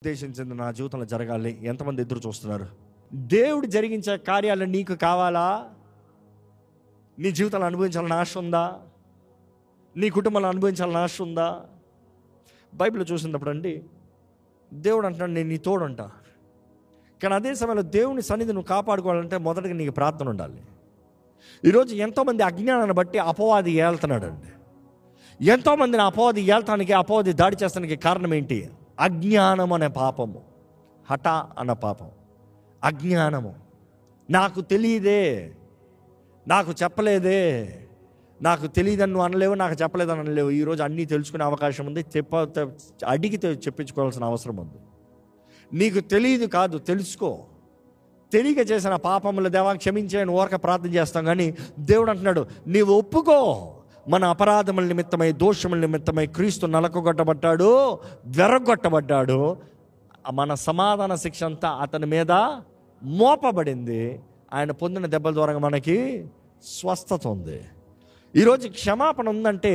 ఉద్దేశించింది నా జీవితంలో జరగాలి. ఎంతమంది ఎదురు చూస్తున్నారు? దేవుడు జరిగించే కార్యాలు నీకు కావాలా? నీ జీవితంలో అనుభవించాలని ఆశ ఉందా? నీ కుటుంబంలో అనుభవించాలని ఆశ ఉందా? బైబిల్ చూసినప్పుడు అండి, దేవుడు అంటున్నాడు, నేను నీ తోడుంటా. కానీ అదే సమయంలో దేవుని సన్నిధి నువ్వు కాపాడుకోవాలంటే మొదటగా నీకు ప్రార్థన ఉండాలి. ఈరోజు ఎంతోమంది అజ్ఞానాన్ని బట్టి అపవాది ఏళ్తున్నాడు అండి. ఎంతోమందిని అపవాది ఏళ్తానికి, అపవాది దాడి చేస్తానికి కారణం ఏంటి? అజ్ఞానం అనే పాపము, హఠ అన్న పాపం. అజ్ఞానము, నాకు తెలియదే, నాకు చెప్పలేదే, నాకు తెలియదని నువ్వు అనలేవు, నాకు చెప్పలేదని అనలేవు. ఈరోజు అన్నీ తెలుసుకునే అవకాశం ఉంది. అడిగితే చెప్పించుకోవాల్సిన అవసరం ఉంది. నీకు తెలియదు కాదు, తెలుసుకో. తెలియక చేసిన పాపముల దేవా క్షమించేయని ఓరక ప్రార్థన చేస్తాం. కానీ దేవుడు అంటున్నాడు, నీవు ఒప్పుకో. మన అపరాధముల నిమిత్తమై, దోషముల నిమిత్తమై క్రీస్తు నలకగొట్టబడ్డాడు, వెరగొట్టబడ్డాడు. మన సమాధాన శిక్ష అంతా అతని మీద మోపబడింది. ఆయన పొందిన దెబ్బల ద్వారా మనకి స్వస్థత ఉంది. ఈరోజు క్షమాపణ ఉందంటే